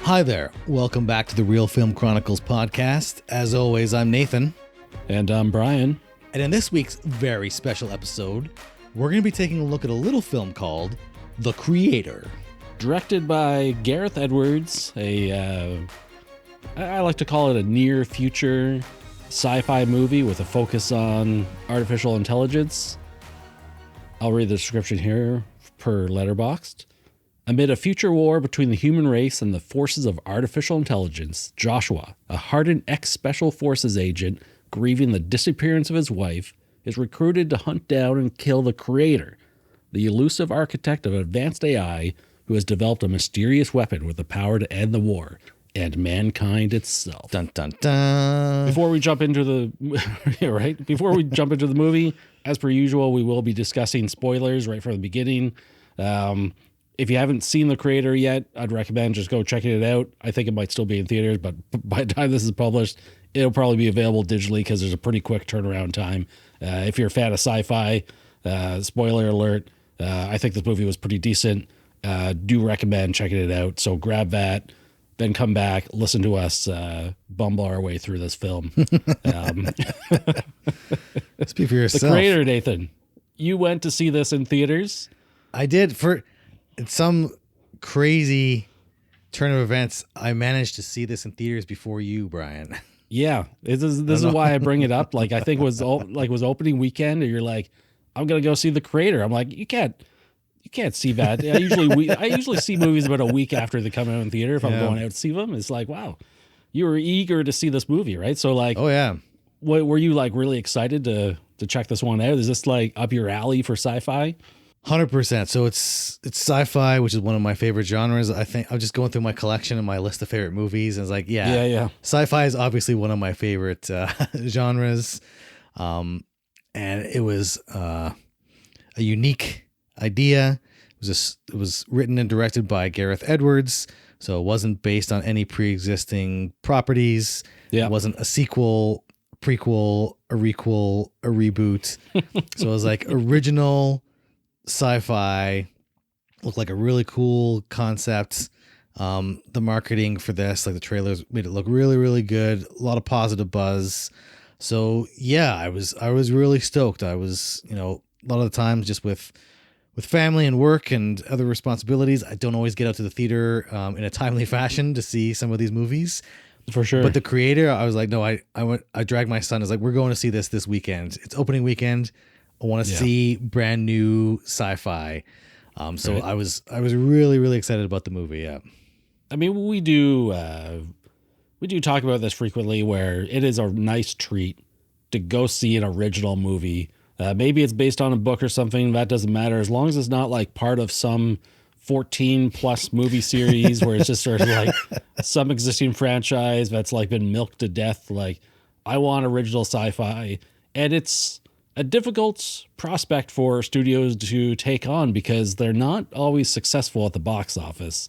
Hi there. Welcome back to the Reel Film Chronicles podcast. As always, I'm Nathan. And I'm Brian. And in this week's very special episode, we're going to be taking a look at a little film called The Creator. Directed by Gareth Edwards, I like to call it a near future sci-fi movie with a focus on artificial intelligence. I'll read the description here per Letterboxd. Amid a future war between the human race and the forces of artificial intelligence, Joshua, a hardened ex-special forces agent grieving the disappearance of his wife, is recruited to hunt down and kill the Creator, the elusive architect of advanced AI who has developed a mysterious weapon with the power to end the war and mankind itself. Dun dun dun. Before we jump into the Before we jump into the movie, as per usual, we will be discussing spoilers right from the beginning. If you haven't seen The Creator yet, I'd recommend just go checking it out. I think it might still be in theaters, but by the time this is published, it'll probably be available digitally because there's a pretty quick turnaround time. If you're a fan of sci-fi, spoiler alert, I think this movie was pretty decent. Do recommend checking it out. So grab that, then come back, listen to us bumble our way through this film. Speak for yourself. The Creator, Nathan. You went to see this in theaters? I did. In some crazy turn of events, I managed to see this in theaters before you, Brian. Yeah, this is why I bring it up. Like, I think it was opening weekend, and you're like, I'm gonna go see The Creator. I'm like, you can't see that. I usually see movies about a week after they come out in theater if I'm going out to see them. It's like, wow, you were eager to see this movie, right? So like, oh yeah, were you like really excited to check this one out? Is this like up your alley for sci-fi? 100%. So it's sci-fi, which is one of my favorite genres. I think I'm just going through my collection and my list of favorite movies, and it's like, yeah. Sci-fi is obviously one of my favorite genres, and it was a unique idea. It was written and directed by Gareth Edwards, so it wasn't based on any pre-existing properties. Yeah. It wasn't a sequel, prequel, a requel, a reboot. So it was like original sci-fi. Looked like a really cool concept. The marketing for this, like the trailers, made it look really, really good. A lot of positive buzz. So yeah, I was really stoked. I was, a lot of the times just with family and work and other responsibilities, I don't always get out to the theater in a timely fashion to see some of these movies. For sure. But The Creator, I was like, no, I dragged my son. I was like, we're going to see this weekend. It's opening weekend. I want to see brand new sci-fi. So right. I was really, really excited about the movie. Yeah. I mean, we do talk about this frequently, where it is a nice treat to go see an original movie. Maybe it's based on a book or something. That doesn't matter, as long as it's not like part of some 14 plus movie series where it's just sort of like some existing franchise that's like been milked to death. Like, I want original sci-fi, and it's a difficult prospect for studios to take on because they're not always successful at the box office.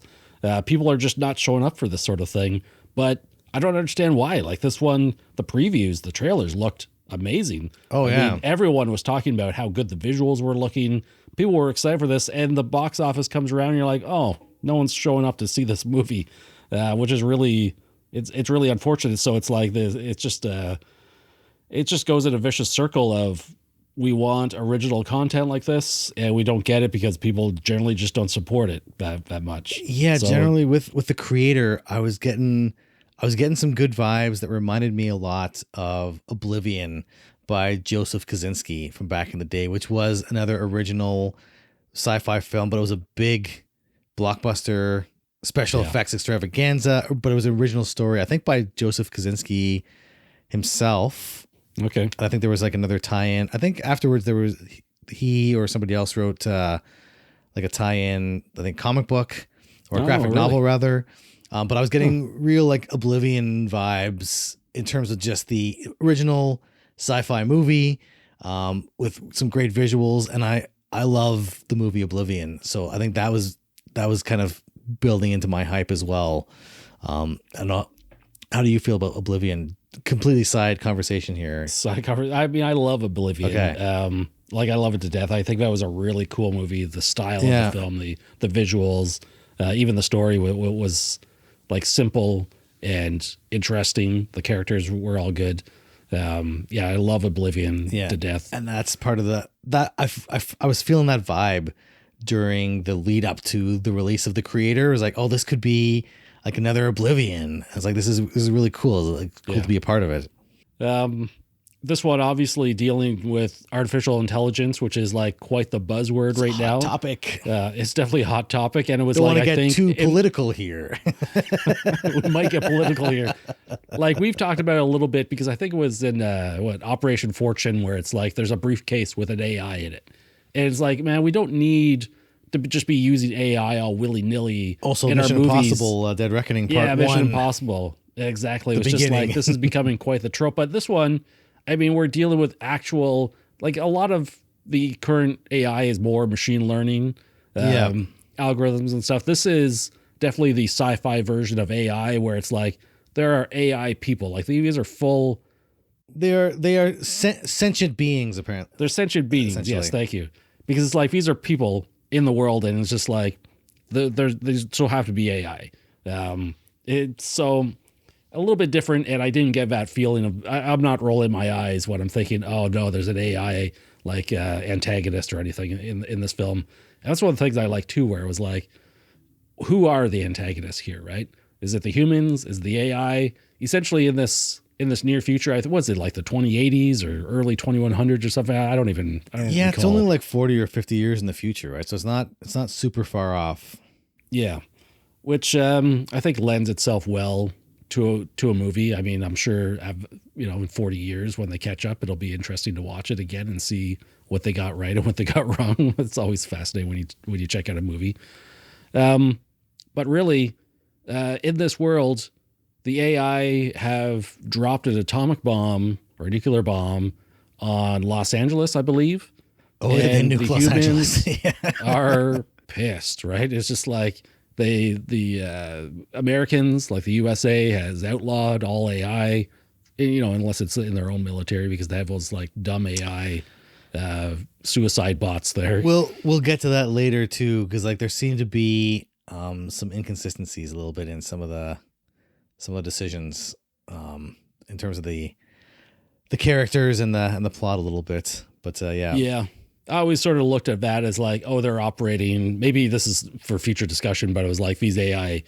People are just not showing up for this sort of thing, but I don't understand why. Like this one, the previews, the trailers looked amazing. Oh yeah. I mean, everyone was talking about how good the visuals were looking. People were excited for this, and the box office comes around and you're like, oh, no one's showing up to see this movie, which is really, it's really unfortunate. So it's like this, it just goes in a vicious circle of, we want original content like this, and we don't get it because people generally just don't support it that much. Yeah, so, generally with The Creator, I was getting some good vibes that reminded me a lot of Oblivion by Joseph Kosinski from back in the day, which was another original sci-fi film, but it was a big blockbuster special effects extravaganza, but it was an original story, I think by Joseph Kosinski himself. Okay. I think there was like another tie-in. I think afterwards there was he or somebody else wrote like a tie-in, I think comic book or a graphic novel rather. But I was getting real like Oblivion vibes in terms of just the original sci-fi movie with some great visuals. And I love the movie Oblivion. So I think that was kind of building into my hype as well. And how do you feel about Oblivion? Completely side conversation here. I mean, I love Oblivion. Okay. Like, I love it to death. I think that was a really cool movie. The style Yeah. of the film, the visuals, even the story was like simple and interesting. The characters were all good. Yeah, I love Oblivion to death. And that's part of I was feeling that vibe during the lead up to the release of The Creator. It was like, oh, this could be like another Oblivion. I was like, this is really cool. It's like cool to be a part of it. This one obviously dealing with artificial intelligence, which is like quite the buzzword right now. Topic. It's definitely a hot topic, and it was Don't like, want to I get think too political here. We might get political here. Like, we've talked about it a little bit because I think it was in Operation Fortune, where it's like there's a briefcase with an AI in it, and it's like, man, we don't need to just be using AI all willy nilly. Also, in Mission our movies. Impossible, Dead Reckoning Part 1. Mission Impossible. Exactly. It was just like, this is becoming quite the trope. But this one, I mean, we're dealing with actual, like, a lot of the current AI is more machine learning algorithms and stuff. This is definitely the sci-fi version of AI, where it's like there are AI people. Like, these are full. They are sentient beings, apparently. They're sentient beings. Yes, thank you. Because it's like these are people in the world, and it's just like they still have to be AI. It's so a little bit different, and I didn't get that feeling of I'm not rolling my eyes when I'm thinking, oh no, there's an AI like antagonist or anything in this film. And that's one of the things I like too, where it was like, who are the antagonists here, right? Is it the humans? Is it the AI? Essentially, in this near future, I think, was it like the 2080s or early 2100s or something? I don't Yeah, it's only like 40 or 50 years in the future, right? So it's not super far off. Yeah, which I think lends itself well to a movie. I mean, I'm sure, in 40 years when they catch up, it'll be interesting to watch it again and see what they got right and what they got wrong. It's always fascinating when you check out a movie. But really, in this world, the AI have dropped an atomic bomb or a nuclear bomb on Los Angeles, I believe. Oh, and the Los humans Angeles. are pissed, right? It's just like the Americans, like the USA, has outlawed all AI, unless it's in their own military, because they have those like dumb AI suicide bots there. We'll get to that later too, because like there seem to be some inconsistencies a little bit in some of the decisions in terms of the characters and the plot a little bit. But yeah. I always sort of looked at that as like, oh, they're operating. Maybe this is for future discussion, but it was like these AI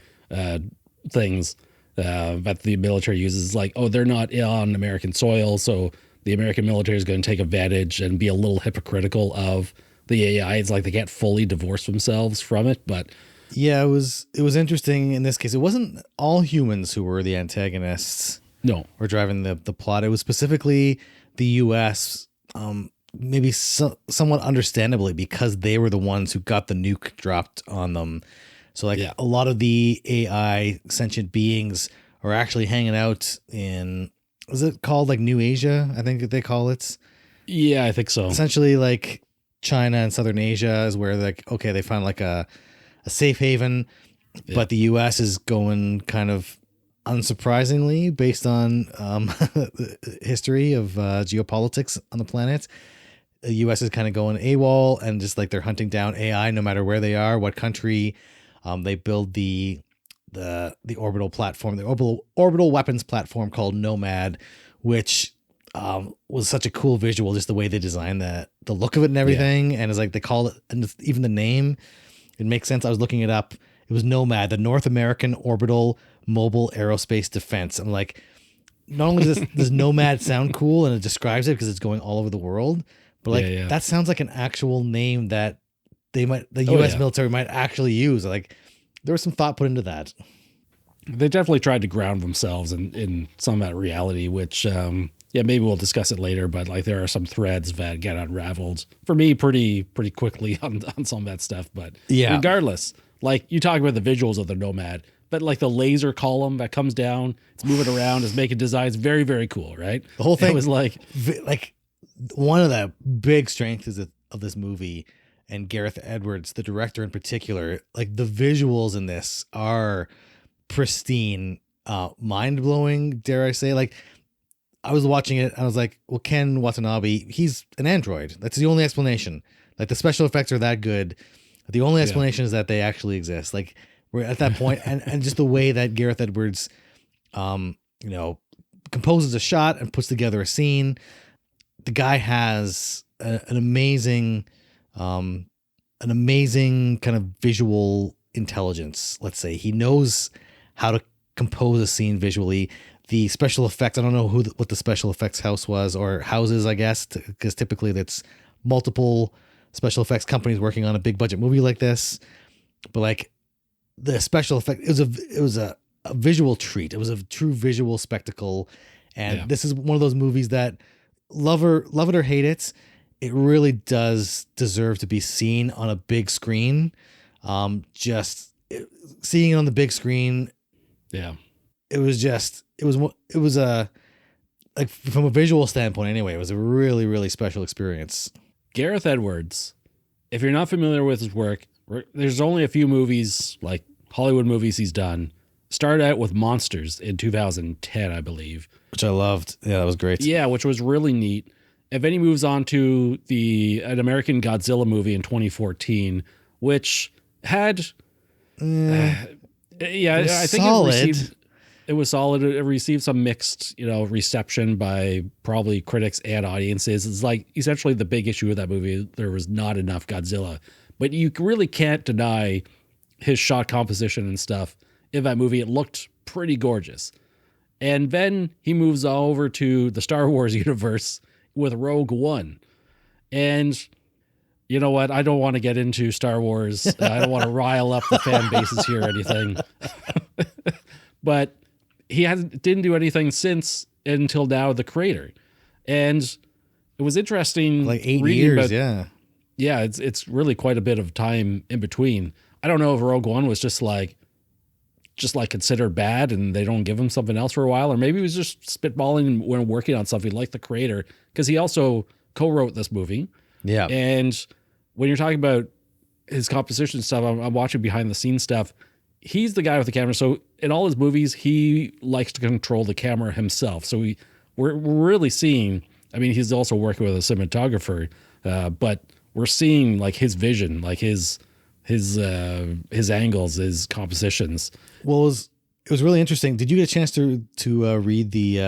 things that the military uses, like, oh, they're not on American soil, so the American military is going to take advantage and be a little hypocritical of the AI. It's like they can't fully divorce themselves from it, but yeah, it was interesting in this case. It wasn't all humans who were the antagonists. No, or driving the plot. It was specifically the U.S. Maybe somewhat understandably, because they were the ones who got the nuke dropped on them. So like a lot of the AI sentient beings are actually hanging out in, is it called like New Asia? I think they call it. Yeah, I think so. Essentially like China and Southern Asia is where like, okay, they find like a safe haven, but the U.S. is going kind of unsurprisingly based on history of geopolitics on the planet. The U.S. is kind of going AWOL, and just like they're hunting down AI no matter where they are, what country. They build the orbital platform, the orbital weapons platform called Nomad, which was such a cool visual, just the way they designed the look of it and everything. And it's like they call it, and even the name, it makes sense. I was looking it up. It was Nomad, the North American Orbital Mobile Aerospace Defense. I'm like, not only does Nomad sound cool and it describes it because it's going all over the world, but like that sounds like an actual name that the U.S. military might actually use. Like there was some thought put into that. They definitely tried to ground themselves in some of that reality, which maybe we'll discuss it later. But like there are some threads that get unraveled for me pretty quickly on some of that stuff. But regardless, like you talk about the visuals of the Nomad. But like the laser column that comes down, it's moving around, is making designs very, very cool, right? The whole thing was like one of the big strengths of this movie, and Gareth Edwards, the director in particular, like the visuals in this are pristine, mind blowing. Dare I say? Like I was watching it. I was like, well, Ken Watanabe, he's an android. That's the only explanation. Like the special effects are that good. The only explanation is that they actually exist. Like we're at that point, and just the way that Gareth Edwards, composes a shot and puts together a scene. The guy has an amazing kind of visual intelligence. Let's say he knows how to compose a scene visually. The special effects, I don't know what the special effects house was, or houses, I guess, because typically that's multiple special effects companies working on a big budget movie like this. But like the special effect, it was a visual treat. It was a true visual spectacle. And this is one of those movies that love it or hate it, it really does deserve to be seen on a big screen. Seeing it on the big screen. Yeah. It was like from a visual standpoint anyway, it was a really, really special experience. Gareth Edwards, if you're not familiar with his work, there's only a few movies, like Hollywood movies he's done. Started out with Monsters in 2010, I believe. Which I loved. Yeah, that was great. Yeah, which was really neat. And then he moves on to an American Godzilla movie in 2014, which had... I think solid. It was solid. It received some mixed, reception by probably critics and audiences. It's like essentially the big issue with that movie. There was not enough Godzilla, but you really can't deny his shot composition and stuff in that movie. It looked pretty gorgeous. And then he moves over to the Star Wars universe with Rogue One. And you know what? I don't want to get into Star Wars. I don't want to rile up the fan bases here or anything. But he didn't do anything since until now, The Creator. And it was interesting. Like 8 years, yeah. Yeah, it's really quite a bit of time in between. I don't know if Rogue One was just like considered bad and they don't give him something else for a while, or maybe he was just spitballing when working on something like The Creator, because he also co-wrote this movie. Yeah. And when you're talking about his composition stuff, I'm watching behind the scenes stuff. He's the guy with the camera. So in all his movies, he likes to control the camera himself. So we're really seeing, I mean, he's also working with a cinematographer, but we're seeing like his vision, like his angles, his compositions. Well, it was really interesting. Did you get a chance to read the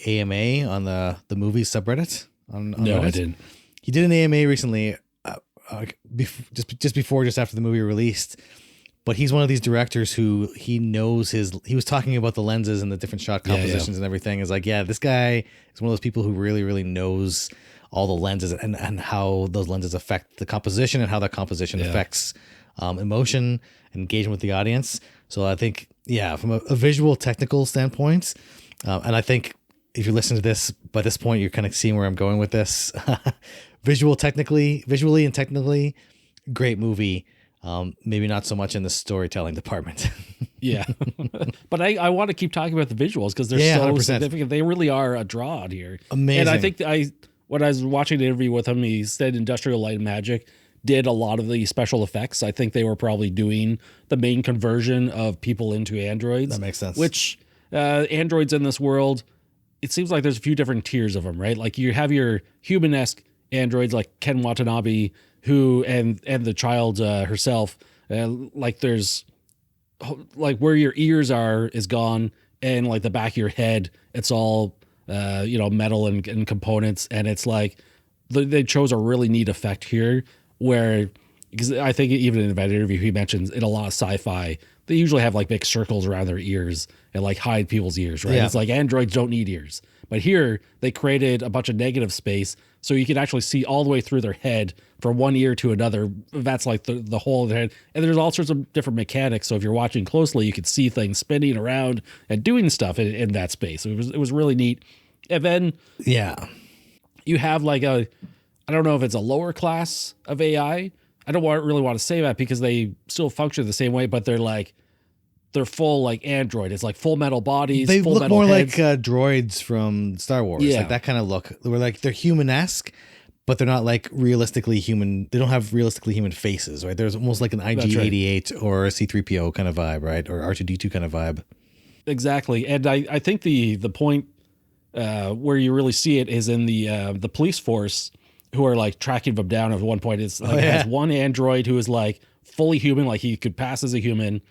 AMA on the movie subreddit? On no, Reddit? I didn't. He did an AMA recently, just after the movie released. But he's one of these directors who he was talking about the lenses and the different shot compositions and everything. Is like, this guy is one of those people who really, really knows all the lenses and how those lenses affect the composition and how that composition affects emotion and engagement with the audience. So I think, from a visual technical standpoint, and I think if you're listening to this, by this point, you're kind of seeing where I'm going with this. Visually and technically, great movie. Maybe not so much in the storytelling department. Yeah. But I want to keep talking about the visuals because they're so 100%. Significant. They really are a draw out here. Amazing. And I think when I was watching the interview with him, he said Industrial Light and Magic did a lot of the special effects. I think they were probably doing the main conversion of people into androids. That makes sense. Which androids in this world, it seems like there's a few different tiers of them, right? Like you have your human-esque androids like Ken Watanabe, who and the child herself, like there's like where your ears are is gone, and like the back of your head, it's all metal and components, and it's like they chose a really neat effect here where, because I think even in that interview he mentions in a lot of sci-fi they usually have like big circles around their ears and like hide people's ears, right? It's like androids don't need ears, but here they created a bunch of negative space so you can actually see all the way through their head from one ear to another. That's like the whole of their head. And there's all sorts of different mechanics. So if you're watching closely, you could see things spinning around and doing stuff in that space. It was really neat. And then you have like I don't know if it's a lower class of AI. I don't really want to say that because they still function the same way, but they're full like android. It's like full metal bodies. They full look metal more heads. like droids from Star Wars. Yeah. Like that kind of look. They're human-esque, but they're not like realistically human. They don't have realistically human faces, right? There's almost like an IG-88 or a C-3PO kind of vibe, right? Or R2-D2 kind of vibe. Exactly. And I think the point where you really see it is in the police force who are like tracking them down. At one point, it's like it has one android who is like fully human, like he could pass as a human,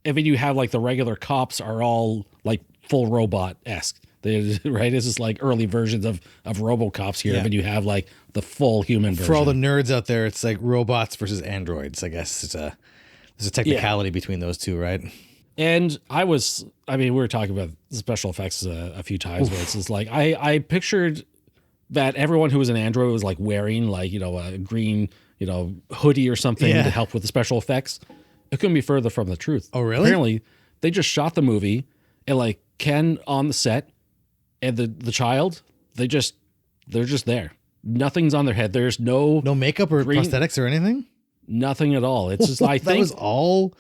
and then you have like the regular cops are all like full robot-esque. Right? It's just like early versions of RoboCops here, but you have like the full human version. For all the nerds out there, it's like robots versus androids. I guess there's a technicality between those two, right? And we were talking about special effects a few times where it's just like I pictured that everyone who was an android was like wearing like, a green, hoodie or something to help with the special effects. It couldn't be further from the truth. Oh, really? Apparently, they just shot the movie and like Ken on the set and the child, they're just there. Nothing's on their head. There's no makeup or prosthetics or anything. Nothing at all. It's just I think that was all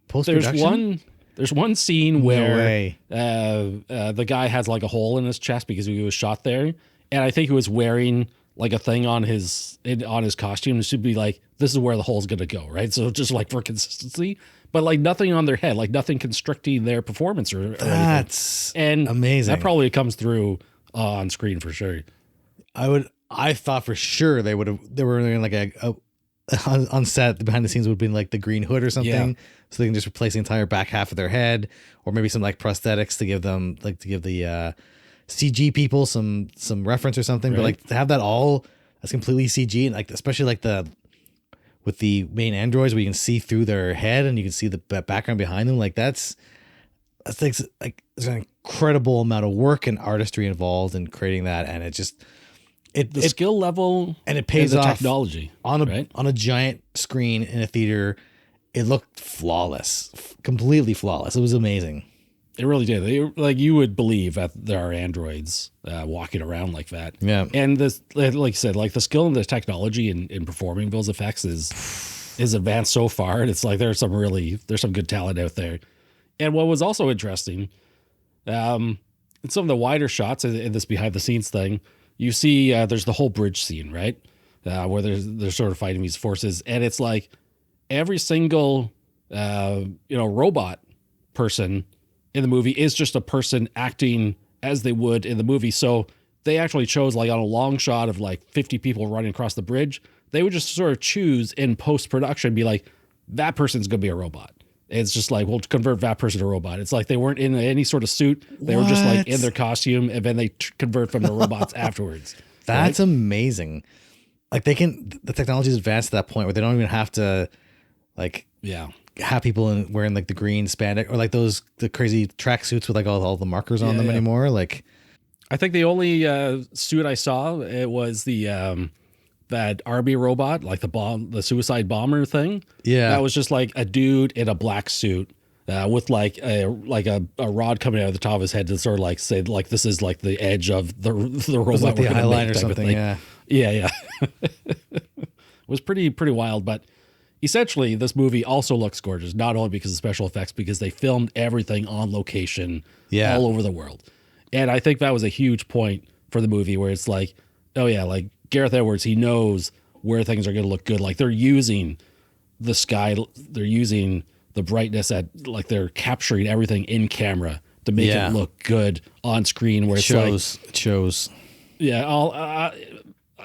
post-production. There's one scene where the guy has like a hole in his chest because he was shot there, and I think he was wearing like a thing on his costume. It should be like, this is where the hole's gonna go, right? So just like for consistency, but like nothing on their head, like nothing constricting their performance or that's anything. And amazing. That probably comes through on screen for sure. I thought for sure they were in like a on set behind the scenes would have been like the green hood or something, so they can just replace the entire back half of their head, or maybe some like prosthetics to give them like to give the CG people some reference or something. Right. But like to have that all as completely CG, and like especially like with the main androids where you can see through their head and you can see the background behind them, like that's like there's an incredible amount of work and artistry involved in creating that, and it just the skill level and it pays off technology on a giant screen in a theater. It looked flawless, completely flawless. It was amazing. It really did. Like you would believe that there are androids walking around like that. Yeah. And this, like you said, like the skill and the technology in performing those effects is advanced so far. And it's like there's some good talent out there. And what was also interesting, in some of the wider shots in this behind the scenes thing, you see there's the whole bridge scene, right? Where they're sort of fighting these forces, and it's like every single robot person in the movie is just a person acting as they would in the movie. So they actually chose like on a long shot of like 50 people running across the bridge, they would just sort of choose in post-production, be like, that person's going to be a robot. It's just like, we'll convert that person to a robot. It's like they weren't in any sort of suit. They were just like in their costume, and then they convert from the robots afterwards. That's amazing. Like the technology is advanced to that point where they don't even have to like have people wearing like the green spandex or like the crazy track suits with like all the markers on them anymore. Like, I think the only suit I saw, it was the that Arby robot, like the suicide bomber thing. Yeah, that was just like a dude in a black suit with like a rod coming out of the top of his head to sort of like say like this is like the edge of the robot, like the eyeline or something. Yeah. It was pretty wild, but essentially this movie also looks gorgeous, not only because of special effects, because they filmed everything on location all over the world. And I think that was a huge point for the movie where it's like, oh yeah, like Gareth Edwards, he knows where things are going to look good. Like they're using the sky, they're using the brightness like they're capturing everything in camera to make it look good on screen where it shows. Yeah.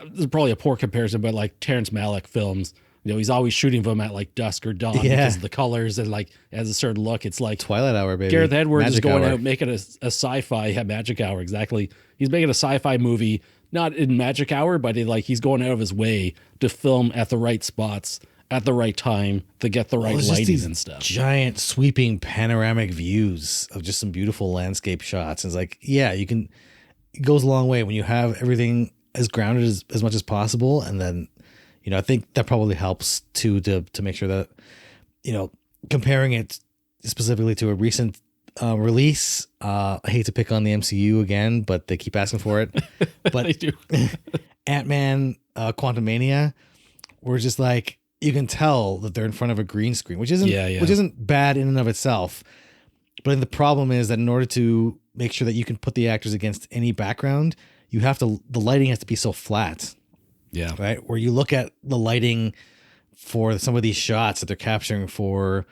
This is probably a poor comparison, but like Terrence Malick films, he's always shooting them at like dusk or dawn because of the colors and like as a certain look. It's like Twilight Hour, baby. Gareth Edwards Magic is going Hour. out making a sci-fi Magic Hour. Exactly. He's making a sci-fi movie, not in Magic Hour, but he's going out of his way to film at the right spots at the right time to get the right lighting and stuff. Giant sweeping panoramic views of just some beautiful landscape shots. It's like, it goes a long way when you have everything as grounded as much as possible. And then, I think that probably helps too, to make sure that, comparing it specifically to a recent release. I hate to pick on the MCU again, but they keep asking for it. But they do. Ant-Man, Quantumania, we're just like, you can tell that they're in front of a green screen, which isn't bad in and of itself. But the problem is that in order to make sure that you can put the actors against any background, the lighting has to be so flat. Yeah. Right. Where you look at the lighting for some of these shots that they're capturing for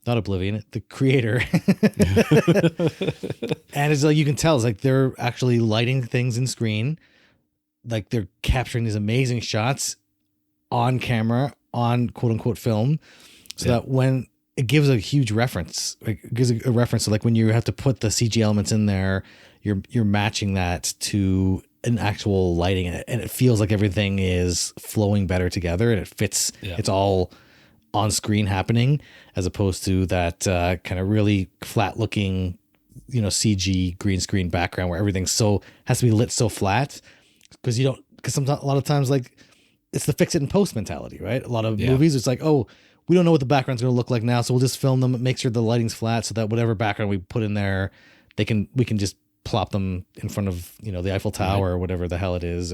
not Oblivion, the creator. And it's like, you can tell, it's like they're actually lighting things in screen. Like they're capturing these amazing shots on camera, on quote unquote film. So that when it gives a huge reference, like it gives a reference to like when you have to put the CG elements in there, you're matching that to an actual lighting, and it feels like everything is flowing better together, and it fits. It's all on screen happening, as opposed to that kind of really flat looking, CG green screen background where everything has to be lit so flat, because sometimes a lot of times, like, it's the fix it in post mentality, right? A lot of movies, it's like, oh, we don't know what the background's going to look like now, so we'll just film them, make sure the lighting's flat, so that whatever background we put in there, we can just plop them in front of, the Eiffel Tower or whatever the hell it is.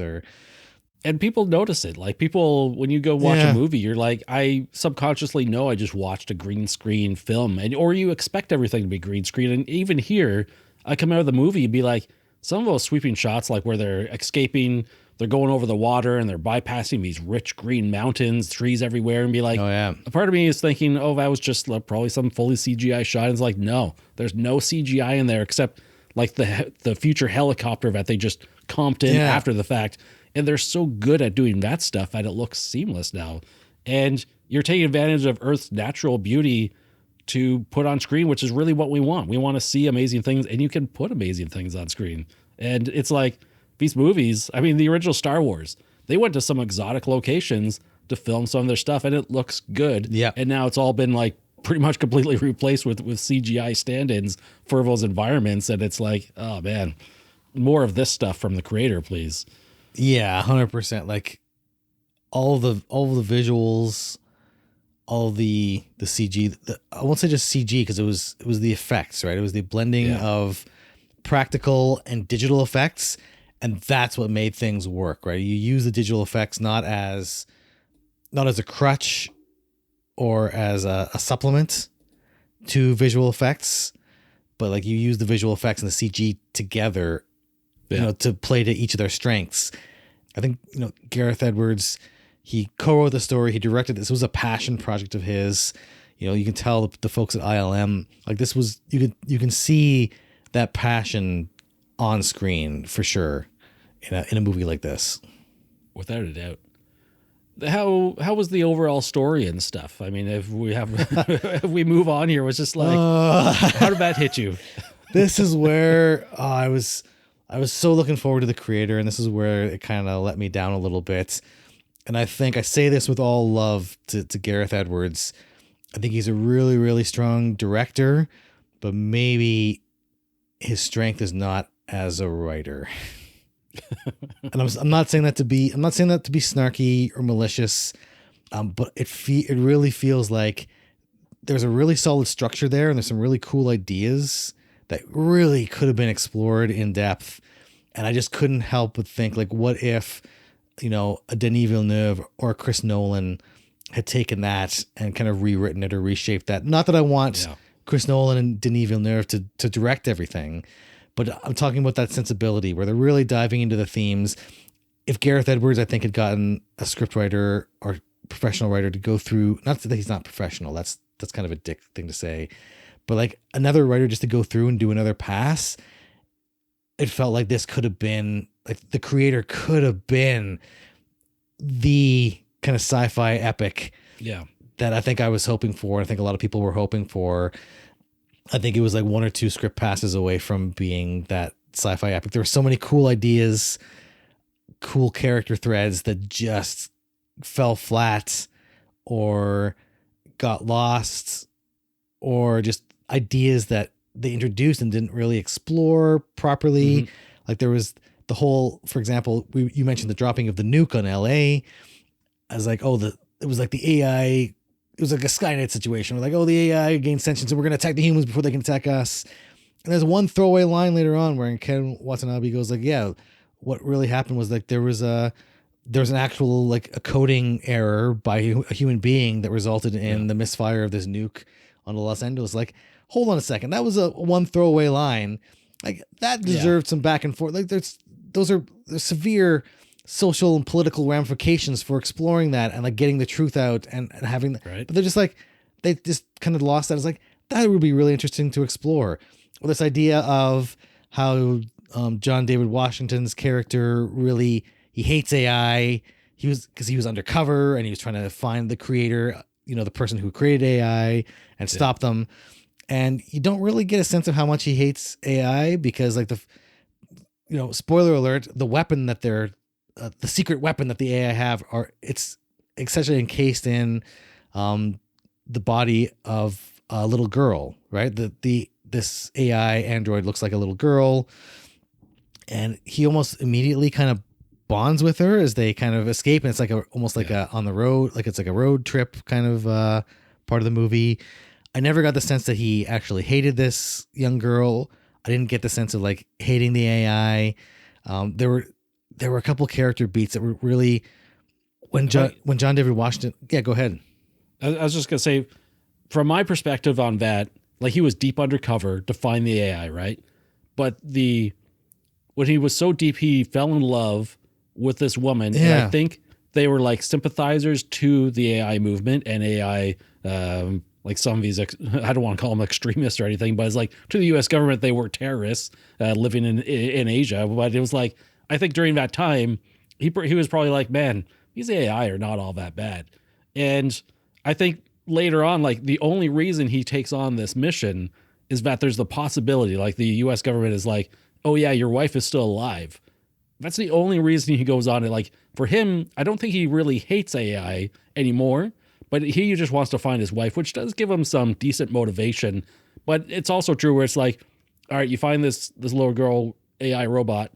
And people notice it. Like, people, when you go watch a movie, you're like, I subconsciously know I just watched a green screen film, or you expect everything to be green screen. And even here, I come out of the movie, you'd be like, some of those sweeping shots, like where they're escaping, they're going over the water and they're bypassing these rich green mountains, trees everywhere, and be like, a part of me is thinking, oh, that was just probably some fully CGI shot. And it's like, no, there's no CGI in there except like the future helicopter that they just comped in after the fact. And they're so good at doing that stuff that it looks seamless now. And you're taking advantage of Earth's natural beauty to put on screen, which is really what we want. We want to see amazing things, and you can put amazing things on screen. And it's like these movies, I mean, the original Star Wars, they went to some exotic locations to film some of their stuff, and it looks good. Yeah. And now it's all been like pretty much completely replaced with CGI stand-ins for those environments. And it's like, oh man, more of this stuff from the creator, please. Yeah, 100%. Like all the visuals, all the CG. I won't say just CG, because it was the effects, right? It was the blending of practical and digital effects, and that's what made things work, right? You use the digital effects not as a crutch or as a supplement to visual effects, but like you use the visual effects and the CG together, to play to each of their strengths. I think, Gareth Edwards, he co-wrote the story, he directed this. It was a passion project of his. You can tell the folks at ILM, like this was, you can see that passion on screen for sure in a movie like this. Without a doubt. How was the overall story and stuff? I mean, if we move on here, it was just like, how did that hit you? This is where I was so looking forward to the creator, and this is where it kind of let me down a little bit. And I think I say this with all love to Gareth Edwards. I think he's a really, really strong director, but maybe his strength is not as a writer. And I'm not saying that to be snarky or malicious, but it really feels like there's a really solid structure there, and there's some really cool ideas that really could have been explored in depth. And I just couldn't help but think, like, what if, a Denis Villeneuve or a Chris Nolan had taken that and kind of rewritten it or reshaped that. Not that I want Chris Nolan and Denis Villeneuve to direct everything, but I'm talking about that sensibility where they're really diving into the themes. If Gareth Edwards, I think, had gotten a script writer or professional writer to go through, not that he's not professional, that's kind of a dick thing to say, but like another writer just to go through and do another pass, it felt like this could have been, like, the creator could have been the kind of sci-fi epic that I think I was hoping for. I think a lot of people were hoping for. I think it was like one or two script passes away from being that sci-fi epic. There were so many cool ideas, cool character threads that just fell flat or got lost, or just ideas that they introduced and didn't really explore properly. Mm-hmm. Like there was the whole, for example, you mentioned the dropping of the nuke on LA. I was like, it was like the AI, it was like a Skynet situation. We're like, the AI gained sentience and we're going to attack the humans before they can attack us. And there's one throwaway line later on where Ken Watanabe goes like, what really happened was like there was an actual, like, a coding error by a human being that resulted in the misfire of this nuke on Los Angeles. Like, hold on a second. That was a one throwaway line. Like, that deserved some back and forth. Like, there's severe social and political ramifications for exploring that and like getting the truth out and having, but they're just like, they just kind of lost that. It's like, that would be really interesting to explore. Or this idea of how John David Washington's character really, he hates AI. Because he was undercover and he was trying to find the creator, the person who created AI and stop them. And you don't really get a sense of how much he hates AI because, like, spoiler alert, the weapon that they're, the secret weapon that the AI have it's essentially encased in the body of a little girl, right? This AI android looks like a little girl, and he almost immediately kind of bonds with her as they kind of escape. And it's like almost like a on the road, like it's like a road trip kind of part of the movie. I never got the sense that he actually hated this young girl. I didn't get the sense of like hating the AI. There were a couple character beats that were really when John David Washington. Yeah, go ahead. I was just gonna say, from my perspective on that, like, he was deep undercover to find the AI, right? But when he was so deep, he fell in love with this woman, and I think they were like sympathizers to the AI movement and AI. Like some of these, I don't want to call them extremists or anything, but it's like, to the U.S. government, they were terrorists living in Asia. But it was like, I think during that time, he was probably like, man, these AI are not all that bad. And I think later on, like, the only reason he takes on this mission is that there's the possibility, like, the U.S. government is like, oh yeah, your wife is still alive. That's the only reason he goes on it. Like, for him, I don't think he really hates AI anymore. But he just wants to find his wife, which does give him some decent motivation. But it's also true where it's like, all right, you find this little girl AI robot,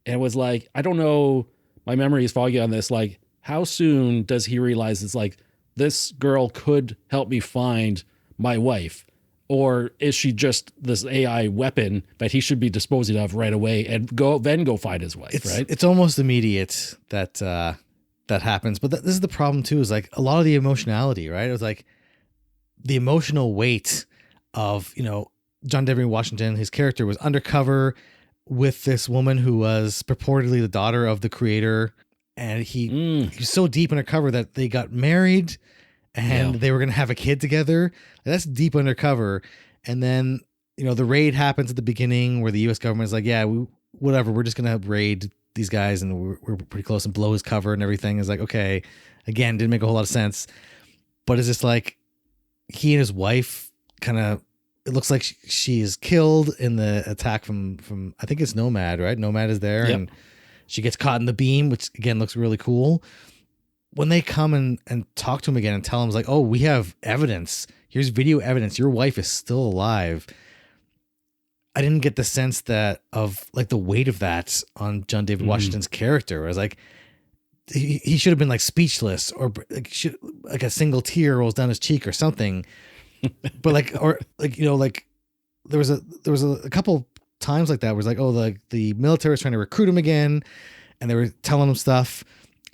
and it was like, I don't know, my memory is foggy on this. Like, how soon does he realize it's like, this girl could help me find my wife? Or is she just this AI weapon that he should be disposing of right away and go find his wife, right? It's almost immediate that happens. But this is the problem too, is like a lot of the emotionality, right? It was like the emotional weight of, John David Washington, his character was undercover with this woman who was purportedly the daughter of the creator. And he was so deep undercover that they got married and they were going to have a kid together. And that's deep undercover. And then, the raid happens at the beginning where the U.S. government is like, yeah, whatever, we're just going to raid these guys and we're pretty close and blow his cover and everything. Is like, okay, again, didn't make a whole lot of sense, but it's just like he and his wife kind of, it looks like she is killed in the attack from I think it's Nomad, right? Nomad is there and she gets caught in the beam, which again looks really cool. When they come and talk to him again and tell him, like, oh, we have evidence, here's video evidence, your wife is still alive. I didn't get the sense that of like the weight of that on John David Washington's character. I was like, he should have been like speechless, or like a single tear rolls down his cheek or something. But like, or like, there was a couple times like that where it's like, oh, like the military was trying to recruit him again and they were telling him stuff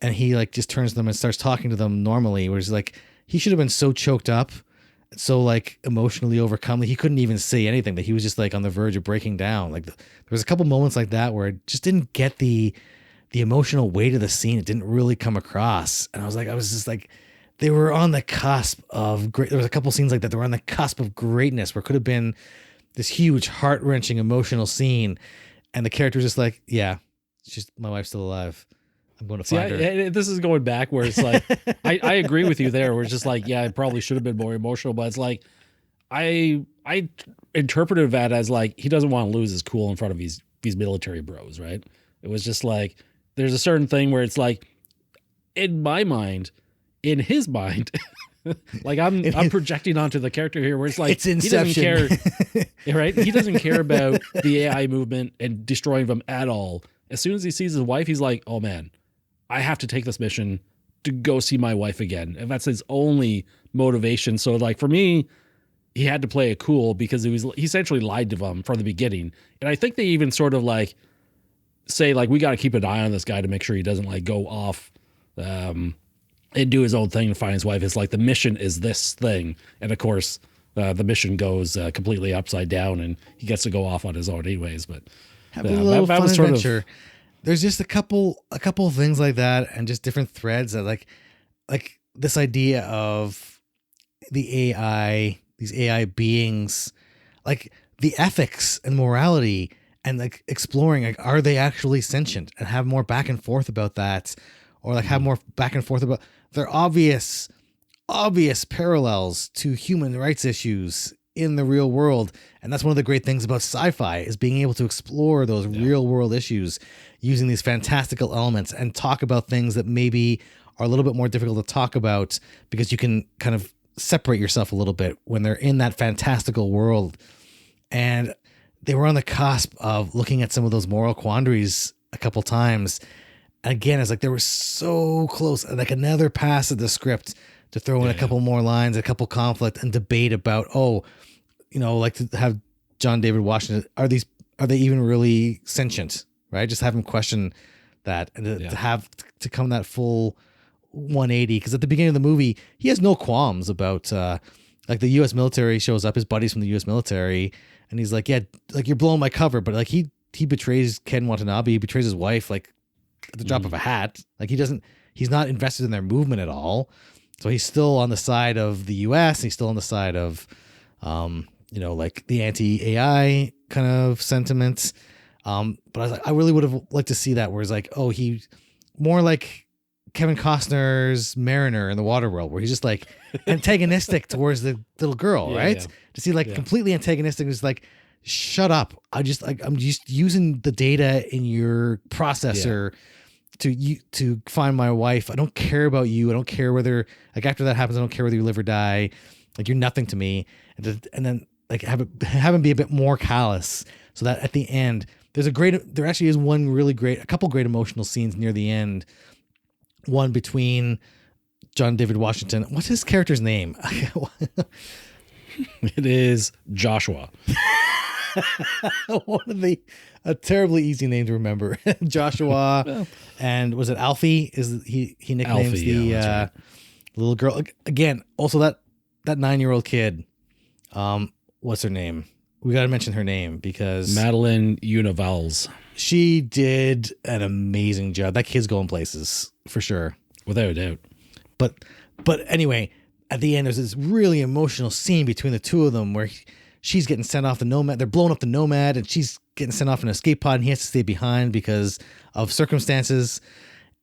and he like just turns to them and starts talking to them normally, where it's like, he should have been so choked up, so like emotionally overcome that he couldn't even say anything, that he was just like on the verge of breaking down. Like there was a couple moments like that where it just didn't get the emotional weight of the scene. It didn't really come across. And I was just like, they were on the cusp of great. There was a couple scenes like that. They were on the cusp of greatness where it could have been this huge heart wrenching emotional scene. And the character was just like, yeah, my wife's still alive. I'm going to find her. This is going back where it's like, I agree with you there. Where it's just like, yeah, I probably should have been more emotional, but it's like, I interpreted that as like, he doesn't want to lose his cool in front of these military bros, right? It was just like, there's a certain thing where it's like, in my mind, in his mind, like I'm projecting onto the character here where it's like, it's Inception. He doesn't care, right? He doesn't care about the AI movement and destroying them at all. As soon as he sees his wife, he's like, oh man, I have to take this mission to go see my wife again. And that's his only motivation. So like for me, he had to play it cool because he essentially lied to them from the beginning. And I think they even sort of like say like, we got to keep an eye on this guy to make sure he doesn't like go off and do his own thing and find his wife. It's like the mission is this thing. And of course the mission goes completely upside down and he gets to go off on his own anyways. But have a little fun adventure. There's just a couple of things like that, and just different threads that like this idea of, these AI beings, like the ethics and morality, and like exploring, like, are they actually sentient, and have more back and forth about that, or like have more back and forth about their obvious parallels to human rights issues in the real world. And that's one of the great things about sci-fi, is being able to explore those real world issues using these fantastical elements and talk about things that maybe are a little bit more difficult to talk about, because you can kind of separate yourself a little bit when they're in that fantastical world. And they were on the cusp of looking at some of those moral quandaries a couple times. Again, it's like they were so close, like another pass of the script to throw in a couple more lines, a couple conflict and debate about, like to have John David Washington, are they even really sentient, right? Just have him question that, and to have to come that full 180. Because at the beginning of the movie, he has no qualms about, like the U.S. military shows up, his buddies from the U.S. military, and he's like, yeah, like you're blowing my cover, but like he betrays Ken Watanabe, he betrays his wife, like at the drop of a hat. Like he's not invested in their movement at all. So he's still on the side of the U.S. He's still on the side of, like the anti-AI kind of sentiments. But I was like, I really would have liked to see that, where it's like, he more like Kevin Costner's Mariner in the Waterworld, where he's just like antagonistic towards the little girl, right? Yeah. To see like completely antagonistic, is like, shut up. I'm just using the data in your processor to find my wife. I don't care about you. I don't care whether, like, after that happens, I don't care whether you live or die. Like, you're nothing to me. And then like have him be a bit more callous, so that at the end there actually is a couple great emotional scenes near the end. One between John David Washington. What's his character's name? It is Joshua. A terribly easy name to remember. Joshua. And was it Alfie? He nicknames Alfie, right. Little girl again. Also that 9-year-old kid. What's her name? We got to mention her name, because Madeline Unival's. She did an amazing job. That kid's going places for sure, without a doubt. But anyway, at the end, there's this really emotional scene between the two of them where she's getting sent off the Nomad. They're blowing up the Nomad, and she's getting sent off in an escape pod, and he has to stay behind because of circumstances.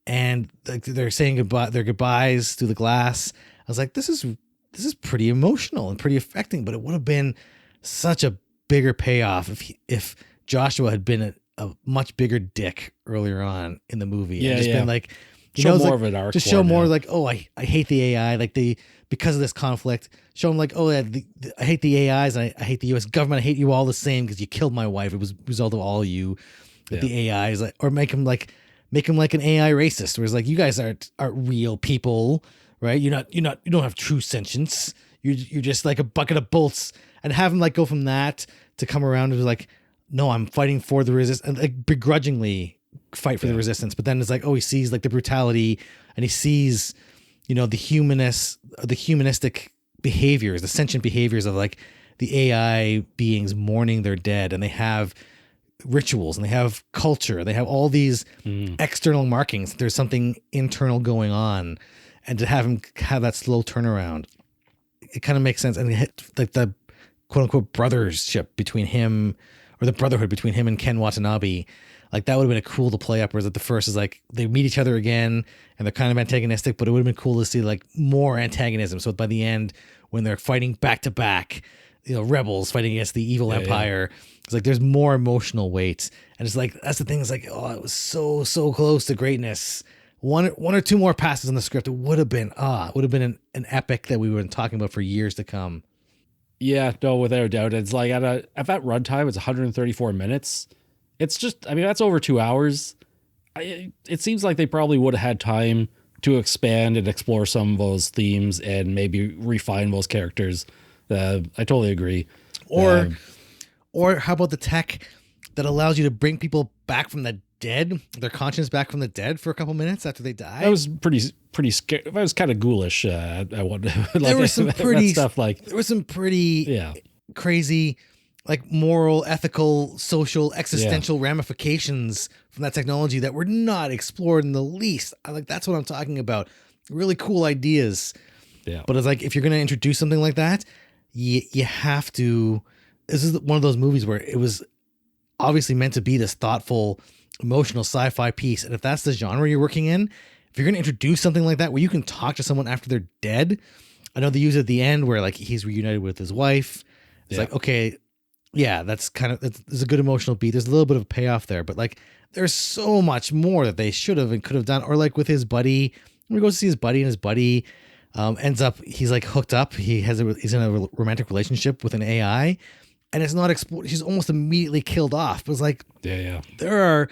And they're saying their goodbyes through the glass. I was like, this is pretty emotional and pretty affecting, but it would have been such a bigger payoff if Joshua had been a much bigger dick earlier on in the movie. Yeah, and just been like, show more of an arc. Just show more like, I hate the AI. Like because of this conflict, show them like, I hate the AIs. And I hate the U.S. government. I hate you all the same because you killed my wife. It was a result of all of you. The AIs, like, or make him like an AI racist, where it's like, you guys aren't real people, right? You don't have true sentience. You're just like a bucket of bolts. And have him like go from that to come around and be like, no, I'm fighting for the resistance, and like begrudgingly fight for the resistance. But then it's like, he sees like the brutality, and he sees, the humanistic behaviors, the sentient behaviors of like the AI beings mourning their dead, and they have rituals and they have culture. They have all these external markings. There's something internal going on, and to have him have that slow turnaround, it kind of makes sense. And like the quote unquote brothership between him, or the brotherhood between him and Ken Watanabe, like that would have been a cool to play up. Whereas at the first is like they meet each other again and they're kind of antagonistic, but it would have been cool to see like more antagonism. So by the end, when they're fighting back to back, rebels fighting against the evil empire, it's like there's more emotional weight. And it's like, that's the thing. It's like, it was so close to greatness. One or two more passes on the script, it would have been an epic that we would have been talking about for years to come. Yeah, no, without a doubt. It's like at that runtime, it's 134 minutes. It's just, that's over 2 hours. It seems like they probably would have had time to expand and explore some of those themes and maybe refine those characters. I totally agree. Or how about the tech that allows you to bring people back from the dead, their conscience back from the dead for a couple minutes after they die? That was pretty scary. That was kind of ghoulish. There was some pretty stuff like there was some pretty crazy, like moral, ethical, social, existential ramifications from that technology that were not explored in the least. That's what I'm talking about. Really cool ideas. Yeah. But it's like, if you're going to introduce something like that, you have to. This is one of those movies where it was obviously meant to be this thoughtful, emotional sci-fi piece. And if that's the genre you're working in, if you're going to introduce something like that where you can talk to someone after they're dead, I know they use it at the end where like he's reunited with his wife. It's like, okay, yeah, that's there's a good emotional beat. There's a little bit of a payoff there, but like there's so much more that they should have and could have done. Or like with his buddy, when he goes to see his buddy, and his buddy ends up, he's like hooked up. He's in a romantic relationship with an AI, and it's not explored. He's almost immediately killed off. But it's like, there are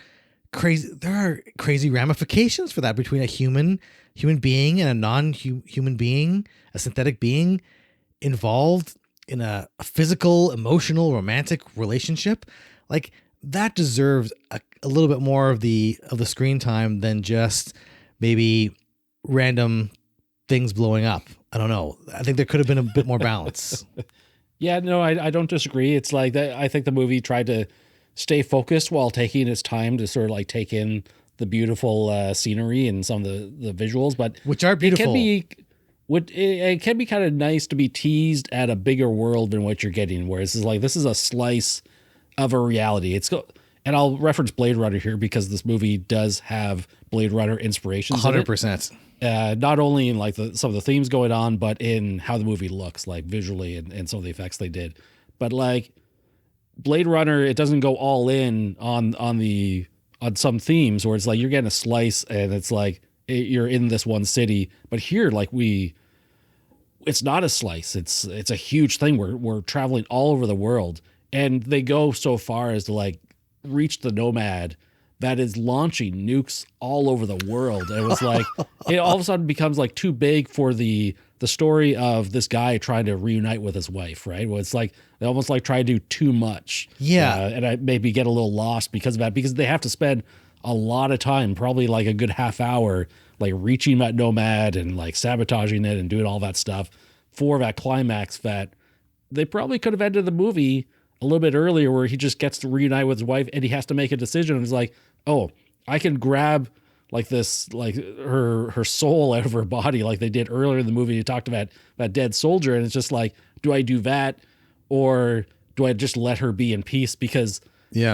crazy ramifications for that between a human being and a non-human being, a synthetic being involved in a physical, emotional, romantic relationship. Like that deserves a little bit more of the screen time than just maybe random things blowing up. I don't know. I think there could have been a bit more balance. Yeah, no, I don't disagree. It's like that. I think the movie tried to stay focused while taking its time to sort of like take in the beautiful scenery and some of the visuals, but which are beautiful. It can be kind of nice to be teased at a bigger world than what you're getting. Whereas it's like, this is a slice of a reality. And I'll reference Blade Runner here because this movie does have Blade Runner inspirations. 100%. Not only in like some of the themes going on, but in how the movie looks, like visually and some of the effects they did. But like Blade Runner, it doesn't go all in on some themes where it's like you're getting a slice and it's like you're in this one city. But here, like it's not a slice. It's a huge thing. We're traveling all over the world, and they go so far as to like reach the Nomad that is launching nukes all over the world. And it was like, it all of a sudden becomes like too big for the story of this guy trying to reunite with his wife, right? Well, it's like, they almost like try to do too much. Yeah. And I maybe get a little lost because of that, because they have to spend a lot of time, probably like a good half hour, like reaching that Nomad and like sabotaging it and doing all that stuff for that climax that they probably could have ended the movie a little bit earlier, where he just gets to reunite with his wife and he has to make a decision. And it's like, oh, I can grab like this, like her soul out of her body, like they did earlier in the movie. You talked about that dead soldier, and it's just like, do I do that, or do I just let her be in peace? Because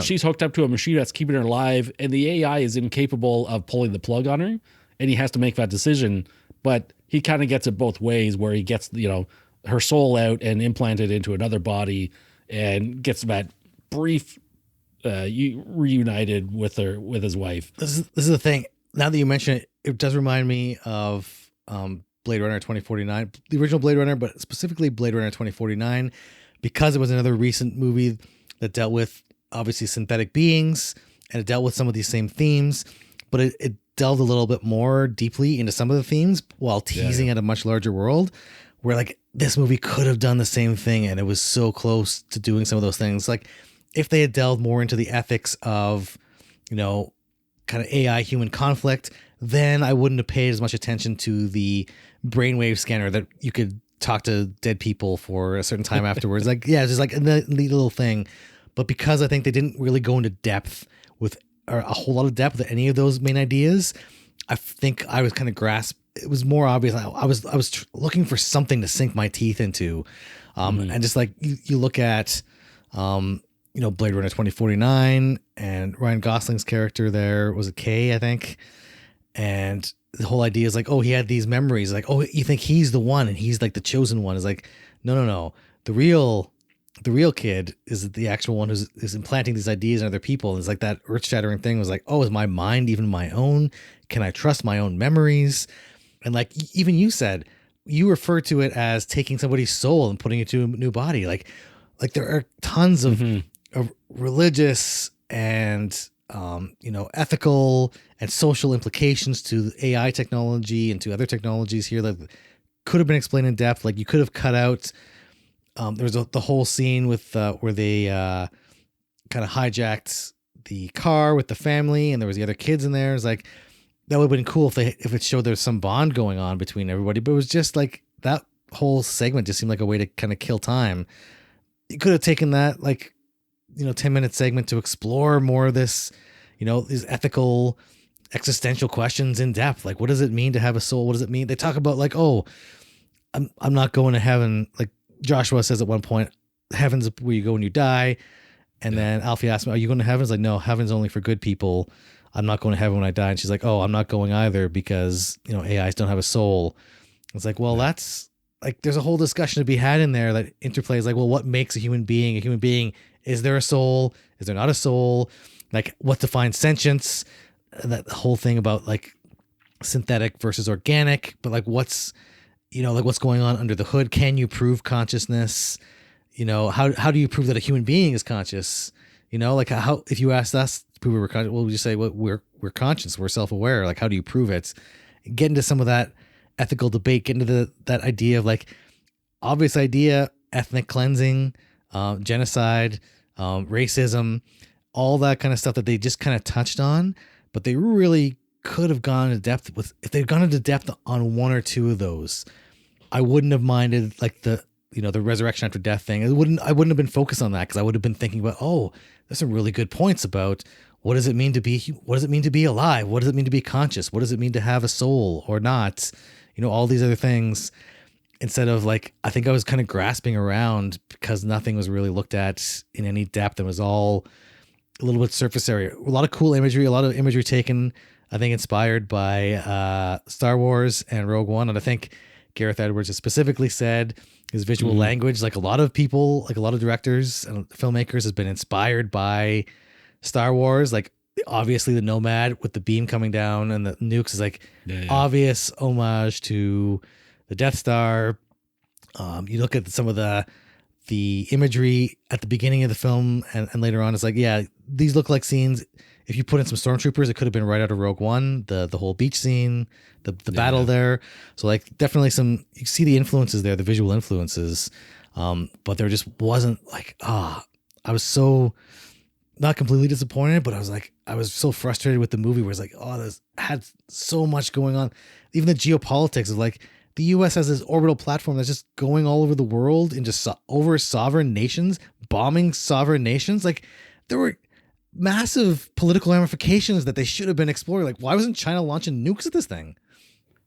she's hooked up to a machine that's keeping her alive, and the AI is incapable of pulling the plug on her, and he has to make that decision. But he kind of gets it both ways, where he gets, her soul out and implanted into another body, and gets that brief reunited with his wife. This is the thing. Now that you mention it, it does remind me of Blade Runner 2049, the original Blade Runner, but specifically Blade Runner 2049, because it was another recent movie that dealt with obviously synthetic beings, and it dealt with some of these same themes, but it delved a little bit more deeply into some of the themes while teasing at a much larger world, where like this movie could have done the same thing, and it was so close to doing some of those things. Like if they had delved more into the ethics of, kind of AI human conflict, then I wouldn't have paid as much attention to the brainwave scanner that you could talk to dead people for a certain time afterwards. Like, yeah, it's just like a neat little thing. But because I think they didn't really go into depth with, or a whole lot of depth with any of those main ideas, I think I was kind of it was more obvious. I was looking for something to sink my teeth into. And just like you look at, Blade Runner 2049, and Ryan Gosling's character there was a K, I think. And the whole idea is like, oh, he had these memories. Like, oh, you think he's the one and he's like the chosen one. It's like, no. The real kid is the actual one who's implanting these ideas in other people. And it's like that earth-shattering thing was like, oh, is my mind even my own? Can I trust my own memories? And like even you said, you refer to it as taking somebody's soul and putting it to a new body. Like there are tons of religious and ethical and social implications to AI technology and to other technologies here that could have been explained in depth. Like you could have cut out. There was the whole scene with where they kind of hijacked the car with the family, and there was the other kids in there. It's like that would have been cool if it showed there's some bond going on between everybody. But it was just like that whole segment just seemed like a way to kind of kill time. You could have taken that 10-minute segment to explore more of this, these ethical, existential questions in depth. Like, what does it mean to have a soul? What does it mean? They talk about like, oh, I'm not going to heaven. Like Joshua says at one point, heaven's where you go when you die. And then Alfie asks me, are you going to heaven? It's like, no, heaven's only for good people. I'm not going to heaven when I die. And she's like, oh, I'm not going either because, AIs don't have a soul. It's like, well, that's like, there's a whole discussion to be had in there that interplays like, well, what makes a human being a human being? Is there a soul? Is there not a soul? Like, what defines sentience? That whole thing about like synthetic versus organic, but like what's going on under the hood? Can you prove consciousness? How do you prove that a human being is conscious? Like how, if you asked us to prove we're conscious, well, we just say, well, we're conscious, we're self-aware. Like, how do you prove it? Get into some of that ethical debate, get into that idea of like obvious idea, ethnic cleansing, genocide, racism, all that kind of stuff that they just kind of touched on, but they really could have gone into depth with, if they'd gone into depth on one or two of those, I wouldn't have minded like the resurrection after death thing. I wouldn't have been focused on that because I would have been thinking about, oh, there's some really good points about what does it mean to be alive? What does it mean to be conscious? What does it mean to have a soul or not? All these other things, instead of like, I think I was kind of grasping around because nothing was really looked at in any depth. It was all a little bit surface area. A lot of cool imagery, a lot of imagery taken, I think, inspired by Star Wars and Rogue One. And I think Gareth Edwards has specifically said his visual language, like a lot of people, like a lot of directors and filmmakers, has been inspired by Star Wars. Like obviously the Nomad with the beam coming down and the nukes is like obvious homage to the Death Star. You look at some of the imagery at the beginning of the film and later on, it's like, yeah, these look like scenes. If you put in some stormtroopers, it could have been right out of Rogue One, the whole beach scene, the battle there. So like definitely you see the influences there, the visual influences. But there just wasn't like, I was so not completely disappointed, but I was so frustrated with the movie where it's like, this had so much going on. Even the geopolitics of like the US has this orbital platform that's just going all over the world and just over sovereign nations, bombing sovereign nations. Like there were massive political ramifications that they should have been exploring. Like, why wasn't China launching nukes at this thing?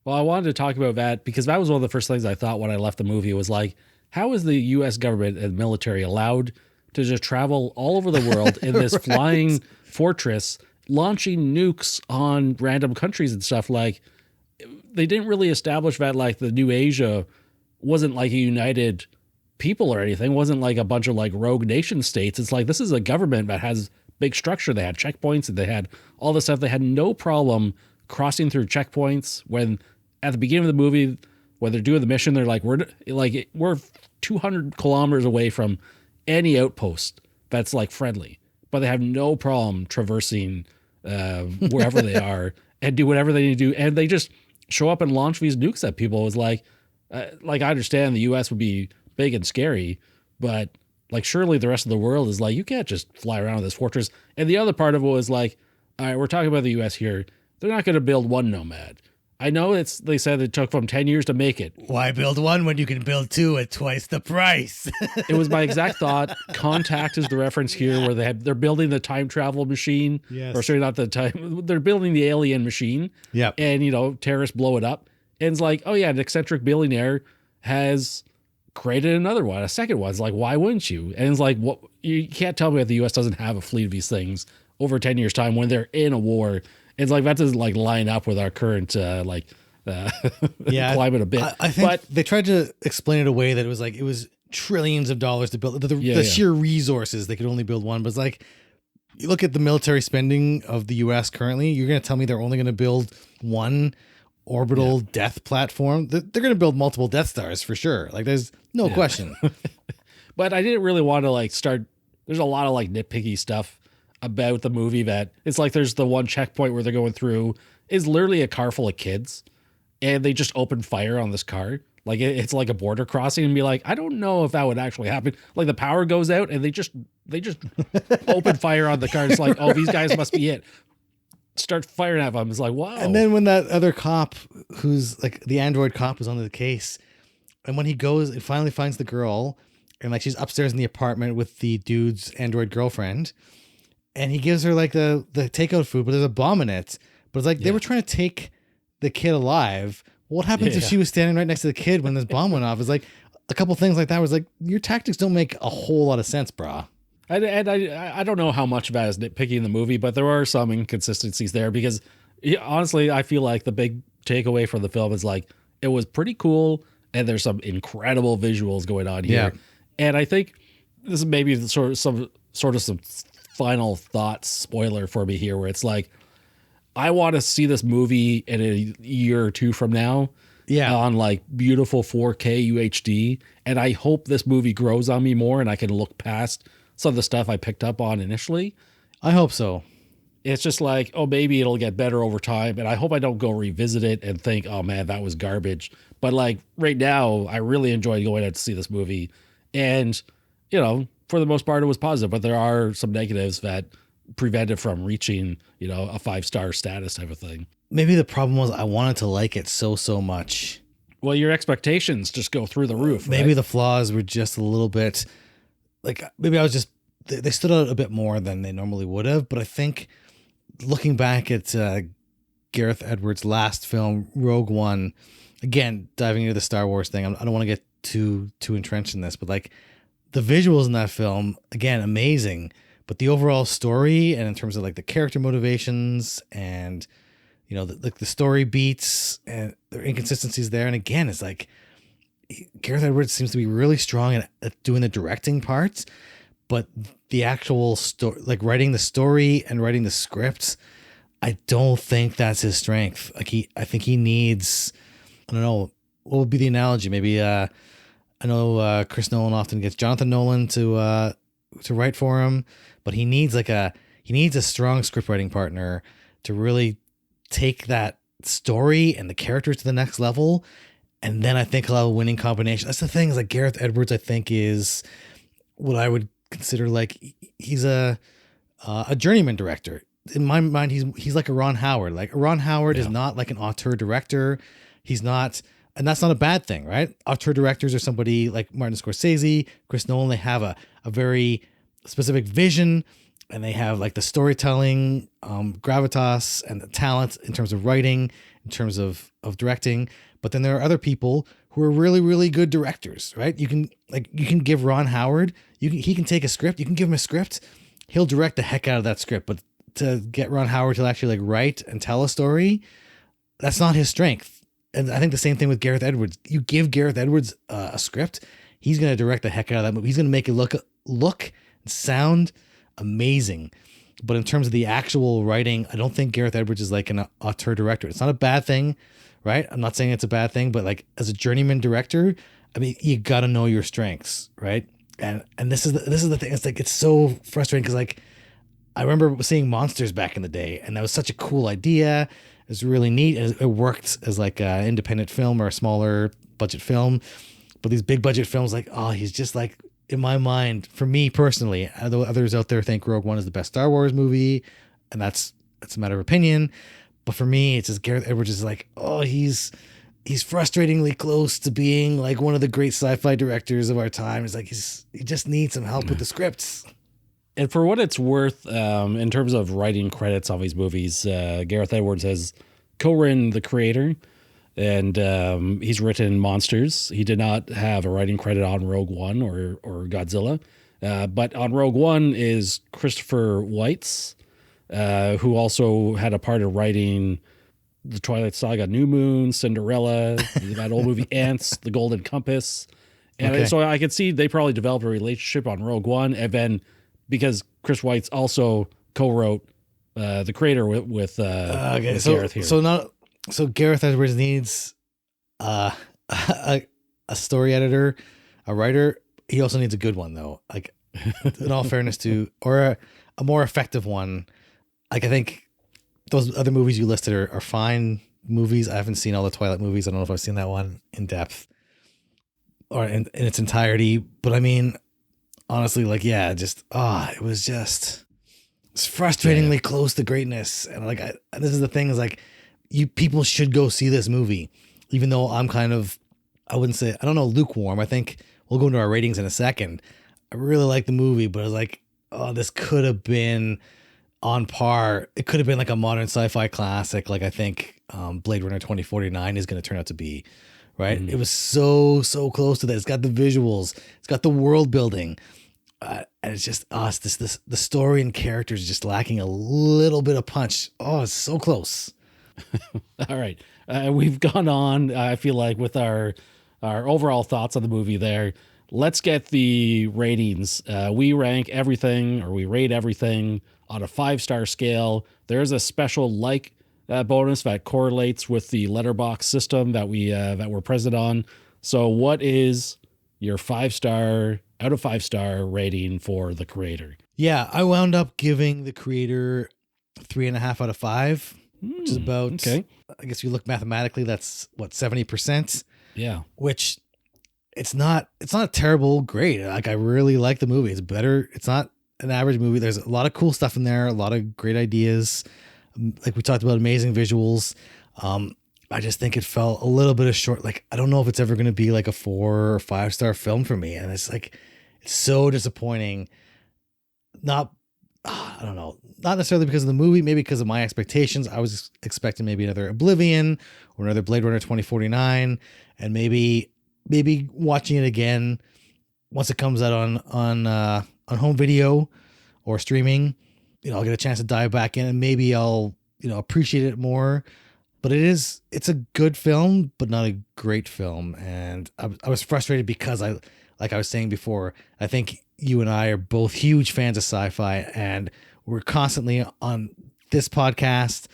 Well, I wanted to talk about that because that was one of the first things I thought when I left the movie. It was like, how is the U.S. government and military allowed to just travel all over the world in this flying fortress, launching nukes on random countries and stuff? Like, they didn't really establish that, like, the New Asia wasn't like a united people or anything. It wasn't like a bunch of like rogue nation states. It's like, this is a government that has big structure. They had checkpoints and they had all this stuff. They had no problem crossing through checkpoints when at the beginning of the movie, when they're doing the mission, they're like, we're 200 kilometers away from any outpost that's like friendly, but they have no problem traversing wherever they are and do whatever they need to do. And they just show up and launch these nukes at people. It was like I understand the US would be big and scary, but like, surely the rest of the world is like, you can't just fly around with this fortress. And the other part of it was like, all right, we're talking about the U.S. here. They're not going to build one Nomad. I know they said it took them 10 years to make it. Why build one when you can build two at twice the price? It was my exact thought. Contact is the reference here where they're building the time travel machine. Yes. Or sorry, not the time. They're building the alien machine. Yep. And, terrorists blow it up. And it's like, oh yeah, an eccentric billionaire has created another one, a second one. It's like, why wouldn't you? And it's like, what? You can't tell me that the U.S. doesn't have a fleet of these things over 10 years time when they're in a war. It's like, that doesn't like line up with our current climate a bit. I think they tried to explain it away that it was trillions of dollars to build the sheer resources. They could only build one, but it's like, you look at the military spending of the U.S. currently, you're going to tell me they're only going to build one orbital death platform? They're going to build multiple Death Stars for sure. Like, there's no question. But I didn't really want to like start. There's a lot of like nitpicky stuff about the movie that it's like, there's the one checkpoint where they're going through is literally a car full of kids and they just open fire on this car. Like it's like a border crossing and be like, I don't know if that would actually happen. Like the power goes out and they just open fire on the car. It's like, oh, these guys must be it. Start firing at them. It's like, wow. And then when that other cop, who's like the android cop, is on the case, and when he goes and finally finds the girl, and like she's upstairs in the apartment with the dude's android girlfriend, and he gives her like the takeout food, but there's a bomb in it. But it's like they were trying to take the kid alive What happens if she was standing right next to the kid when this bomb went off? It's like a couple things like that was like, your tactics don't make a whole lot of sense, brah. I don't know how much of that is nitpicking the movie, but there are some inconsistencies there because honestly, I feel like the big takeaway from the film is like, it was pretty cool and there's some incredible visuals going on here. Yeah. And I think this is maybe some final thoughts spoiler for me here, where it's like, I want to see this movie in a year or two from now. Yeah. On like beautiful 4K UHD. And I hope this movie grows on me more and I can look past some of the stuff I picked up on initially. I hope so. It's just like, oh, maybe it'll get better over time. And I hope I don't go revisit it and think, oh man, that was garbage. But like right now, I really enjoyed going out to see this movie. And, you know, for the most part, it was positive, but there are some negatives that prevent it from reaching, you know, a 5-star status type of thing. Maybe the problem was I wanted to like it so much. Well, your expectations just go through the roof. Maybe right? the flaws were just a little bit like, maybe I was just, they stood out a bit more than they normally would have. But I think looking back at Gareth Edwards' last film, Rogue One, again, diving into the Star Wars thing, I don't want to get too entrenched in this, but like the visuals in that film, again, amazing. But the overall story, and in terms of like the character motivations and, you know, the story beats and there are inconsistencies there. And again, it's like Gareth Edwards seems to be really strong at doing the directing parts, but the actual story, like writing the story and writing the scripts, I don't think that's his strength. Like I think he needs, I don't know, what would be the analogy? Maybe, I know Chris Nolan often gets Jonathan Nolan to write for him, but he needs a strong script writing partner to really take that story and the characters to the next level. And then I think he'll have a winning combination. That's the thing, is like Gareth Edwards, I think, is what I would consider like, he's a journeyman director. In my mind, he's like a Ron Howard. Like Ron Howard is not like an auteur director. He's not, and that's not a bad thing, right? Auteur directors are somebody like Martin Scorsese, Chris Nolan. They have a very specific vision, and they have like the storytelling, gravitas, and the talent in terms of writing, in terms of directing. But then there are other people who are really, really good directors, right? You can give Ron Howard, he can take a script, you can give him a script, he'll direct the heck out of that script. But to get Ron Howard to actually like write and tell a story, that's not his strength. And I think the same thing with Gareth Edwards. You give Gareth Edwards a script, he's going to direct the heck out of that movie. He's going to make it look and sound amazing. But in terms of the actual writing, I don't think Gareth Edwards is like an auteur director. It's not a bad thing, right? I'm not saying it's a bad thing, but like as a journeyman director, I mean, you got to know your strengths, right? And this is the thing. It's like, it's so frustrating because like I remember seeing Monsters back in the day, and that was such a cool idea. It was really neat. It worked as like an independent film or a smaller budget film. But these big budget films, like, oh, he's just like, in my mind, for me personally, although others out there think Rogue One is the best Star Wars movie, and that's a matter of opinion. But for me, it's just Gareth Edwards is like, oh, he's frustratingly close to being like one of the great sci-fi directors of our time. It's like he just needs some help with the scripts. And for what it's worth, in terms of writing credits on these movies, Gareth Edwards has co-written The Creator, and he's written Monsters. He did not have a writing credit on Rogue One or Godzilla. But on Rogue One is Christopher Weitz, who also had a part of writing the Twilight Saga, New Moon, Cinderella, that old movie Ants, The Golden Compass. And so I could see they probably developed a relationship on Rogue One. And then because Chris Weitz also co-wrote The Creator with Gareth here. So Gareth Edwards needs a story editor, a writer. He also needs a good one though. Like in all fairness or a more effective one. Like I think those other movies you listed are fine movies. I haven't seen all the Twilight movies. I don't know if I've seen that one in depth or in its entirety. But I mean, honestly, like, yeah, just, it's frustratingly close to greatness. And like, this is the thing is like, people should go see this movie, even though I'm kind of, I wouldn't say, I don't know, lukewarm. I think we'll go into our ratings in a second. I really like the movie, but I was like, oh, this could have been on par. It could have been like a modern sci-fi classic, like I think Blade Runner 2049 is going to turn out to be, right? It was so close to that. It's got the visuals, it's got the world building, and it's just us. The story and characters just lacking a little bit of punch. Oh, it's so close. All right, we've gone on. I feel like with our overall thoughts on the movie there. Let's get the ratings. We rank everything, or we rate everything on a 5-star scale. There's a special bonus that correlates with the letterbox system that we're present on. So what is your 5-star out of 5-star rating for The Creator? Yeah, I wound up giving The Creator 3.5 out of 5, which is about, okay. I guess if you look mathematically, that's what, 70%. Yeah. Which it's not a terrible grade. Like, I really like the movie. It's better. It's not an average movie. There's a lot of cool stuff in there, a lot of great ideas. Like we talked about, amazing visuals. I just think it fell a little bit of short. Like, I don't know if it's ever going to be like a 4 or 5-star film for me. And it's like, it's so disappointing. I don't know, not necessarily because of the movie, maybe because of my expectations. I was expecting maybe another Oblivion or another Blade Runner 2049, and maybe watching it again once it comes out on home video or streaming, I'll get a chance to dive back in, and maybe I'll appreciate it more. But it's a good film, but not a great film. And I was frustrated because like I was saying before, I think you and I are both huge fans of sci-fi, and we're constantly on this podcast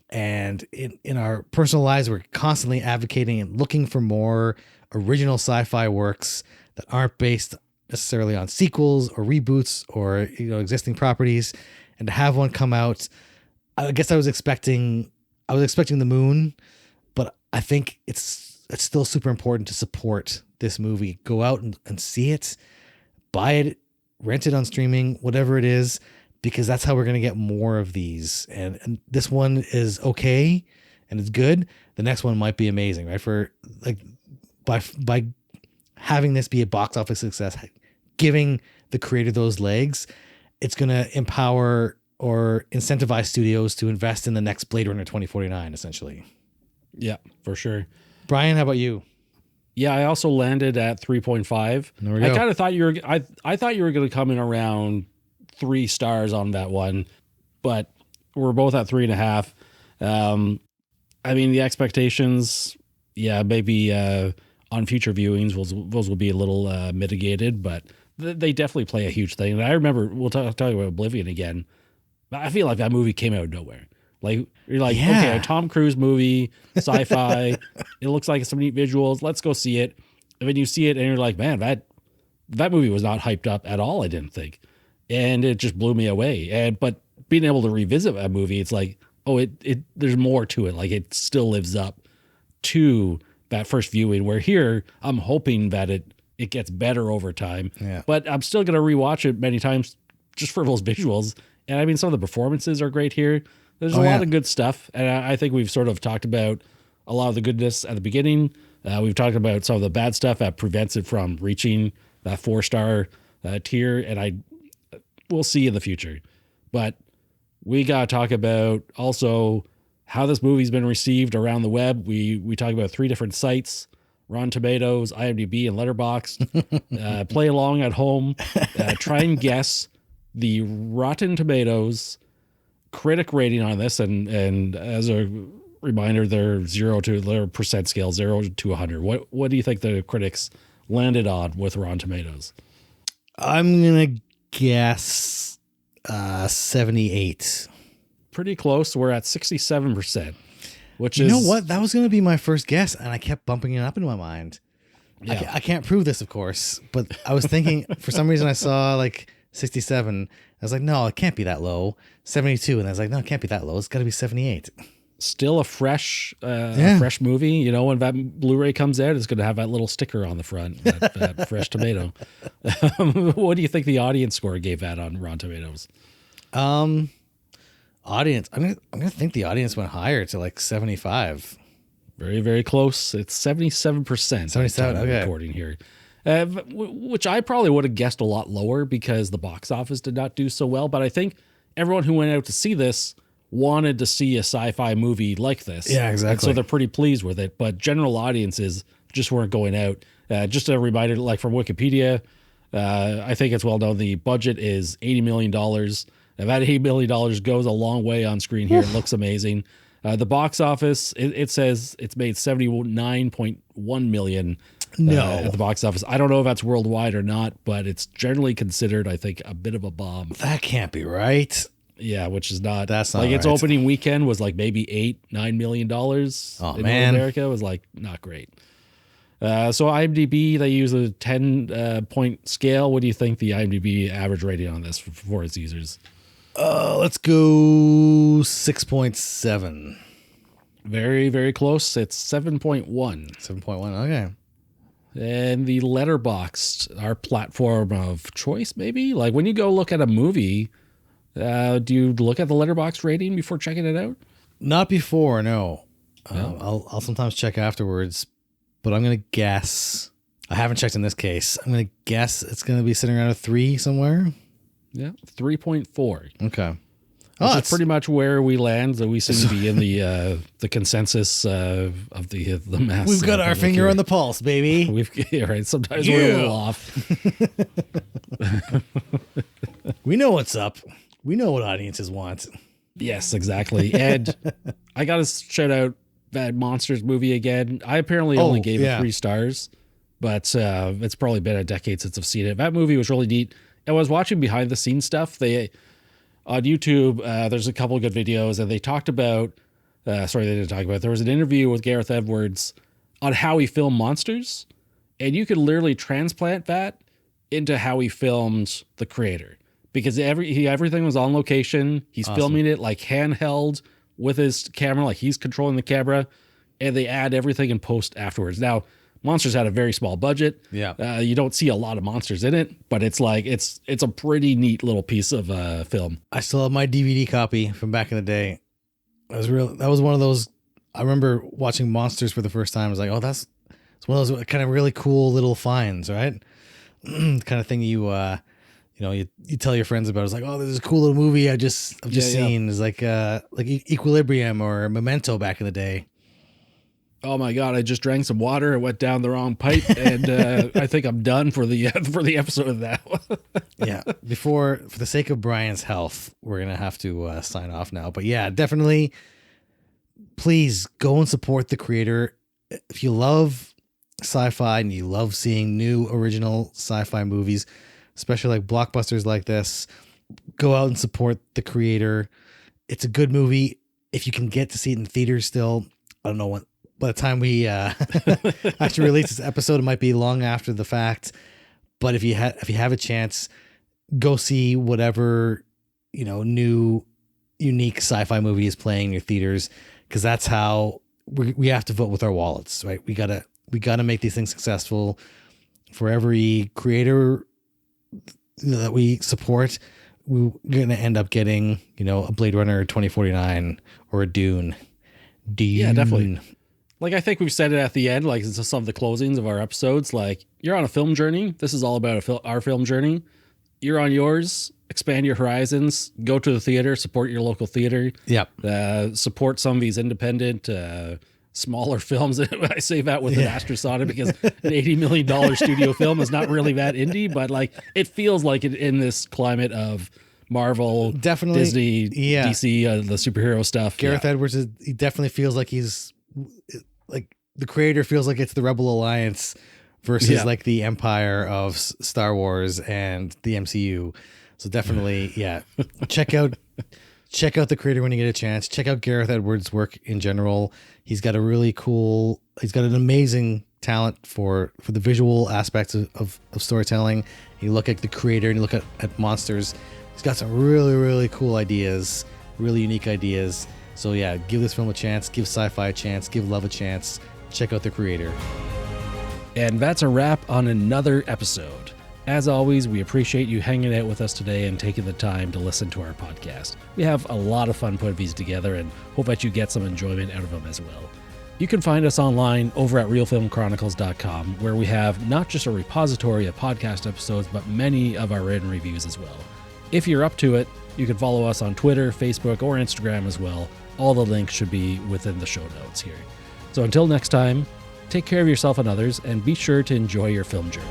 and in our personal lives, we're constantly advocating and looking for more original sci-fi works that aren't based necessarily on sequels or reboots or existing properties. And to have one come out, I guess I was expecting The Moon, but I think it's still super important to support this movie. Go out and see it, buy it, rent it on streaming, whatever it is, because that's how we're going to get more of these. And this one is okay and it's good. The next one might be amazing, right? For like, by having this be a box office success, giving The Creator those legs, it's going to empower or incentivize studios to invest in the next Blade Runner 2049, essentially. Yeah, for sure. Brian, how about you? Yeah, I also landed at 3.5. There we go. I kind of thought I thought you were going to come in around 3 stars on that one, but we're both at 3.5. I mean, the expectations, yeah, maybe on future viewings, those will be a little mitigated, but they definitely play a huge thing. And I remember, we'll tell you about Oblivion again. I feel like that movie came out of nowhere. Like, you're like, Yeah. Okay, a Tom Cruise movie, sci-fi. It looks like some neat visuals. Let's go see it. And then you see it and you're like, man, that movie was not hyped up at all, I didn't think. And it just blew me away. But being able to revisit that movie, it's like, oh, it there's more to it. Like, it still lives up to that first viewing, where here I'm hoping that it gets better over time. Yeah. But I'm still going to rewatch it many times just for those visuals. And I mean, some of the performances are great here. There's a lot of good stuff. And I think we've sort of talked about a lot of the goodness at the beginning. We've talked about some of the bad stuff that prevents it from reaching that 4-star tier. And we'll see in the future. But we got to talk about also how this movie's been received around the web. We talk about 3 different sites: Rotten Tomatoes, IMDb, and Letterboxd. Play along at home. Try and guess the Rotten Tomatoes critic rating on this. And as a reminder, they're their percent scale, 0 to 100. What do you think the critics landed on with Rotten Tomatoes? I'm going to guess 78. Pretty close. We're at 67%, which You is... know what? That was going to be my first guess, and I kept bumping it up in my mind. Yeah. I can't prove this, of course, but I was thinking, for some reason I saw like 67. I was like, no, it can't be that low. 72. And I was like, no, it can't be that low. It's got to be 78. Still a fresh movie. You know, when that Blu-ray comes out, it's going to have that little sticker on the front, that fresh tomato. What do you think the audience score gave that on Rotten Tomatoes? Audience, I'm gonna think the audience went higher to like 75. Very, very close. It's 77%. 77, okay. Recording here, which I probably would have guessed a lot lower because the box office did not do so well. But I think everyone who went out to see this wanted to see a sci-fi movie like this. Yeah, exactly. And so they're pretty pleased with it, but general audiences just weren't going out. Just a reminder, like from Wikipedia, I think it's well known the budget is $80 million. And that $80 million goes a long way on screen here. It looks amazing. The box office, it says it's made $79.1 million at the box office. I don't know if that's worldwide or not, but it's generally considered, I think, a bit of a bomb. That can't be right. Yeah, which is not. That's not like its right. opening weekend was like maybe $8-9 million. In man. North America. It was like not great. So IMDb, they use a 10-point scale. What do you think the IMDb average rating on this for its users? Let's go 6.7. Very, very close. It's 7.1. 7.1. Okay. And the Letterboxd, our platform of choice, maybe? Like when you go look at a movie, do you look at the Letterboxd rating before checking it out? Not before, no. No? I'll sometimes check afterwards, but I'm going to guess. I haven't checked in this case. I'm going to guess it's going to be sitting around a 3 somewhere. Yeah, 3.4. Okay. Which is pretty much where we land. So we seem to be in the consensus of the mass. We've got our finger here. On the pulse, baby. Right. Sometimes we're a little off. We know what's up. We know what audiences want. Yes, exactly. And I got to shout out that Monsters movie again. I apparently only gave it 3 stars, but it's probably been a decade since I've seen it. That movie was really neat. I was watching behind the scenes stuff. They on YouTube, there's a couple of good videos, and they talked about. They didn't talk about it. There was an interview with Gareth Edwards on how he filmed Monsters, and you could literally transplant that into how he filmed The Creator, because everything was on location. He's filming it like handheld with his camera, like he's controlling the camera, and they add everything in post afterwards. Now, Monsters had a very small budget. Yeah. You don't see a lot of monsters in it, but it's like it's a pretty neat little piece of film. I still have my DVD copy from back in the day. That was one of those. I remember watching Monsters for the first time. I was like, oh, it's one of those kind of really cool little finds, right? Kind of thing you tell your friends about. It's like, oh, this is a cool little movie I've just seen. It's like Equilibrium or Memento back in the day. Oh my God! I just drank some water. It went down the wrong pipe, and I think I'm done for the episode of that. Yeah. For the sake of Brian's health, we're gonna have to sign off now. But yeah, definitely, please go and support the creator. If you love sci-fi and you love seeing new original sci-fi movies, especially like blockbusters like this, go out and support the creator. It's a good movie. If you can get to see it in theaters still, I don't know when. By the time we actually release this episode, it might be long after the fact. But if you have a chance, go see whatever new unique sci-fi movie is playing in your theaters, because that's how we have to vote with our wallets, right? We gotta make these things successful. For every creator that we support, we're gonna end up getting a Blade Runner 2049 or a Dune. Yeah, definitely. Like, I think we've said it at the end, like some of the closings of our episodes, like, you're on a film journey. This is all about our film journey. You're on yours. Expand your horizons. Go to the theater. Support your local theater. Yep. Support some of these independent, smaller films. I say that with an asterisk on it, because an $80 million studio film is not really that indie, but like it feels like it in this climate of Marvel, definitely Disney, DC, the superhero stuff. Gareth Edwards, he definitely feels like he's like the creator feels like it's the Rebel Alliance versus like the Empire of Star Wars and the MCU. So definitely, check out the creator when you get a chance. Check out Gareth Edwards' work in general. He's got an amazing talent for the visual aspects of storytelling. You look at the creator and you look at Monsters. He's got some really, really cool ideas, really unique ideas. So yeah, give this film a chance, give sci-fi a chance, give love a chance. Check out the creator. And that's a wrap on another episode. As always, we appreciate you hanging out with us today and taking the time to listen to our podcast. We have a lot of fun putting these together and hope that you get some enjoyment out of them as well. You can find us online over at reelfilmchronicles.com, where we have not just a repository of podcast episodes, but many of our written reviews as well. If you're up to it, you can follow us on Twitter, Facebook, or Instagram as well. All the links should be within the show notes here. So until next time, take care of yourself and others, and be sure to enjoy your film journey.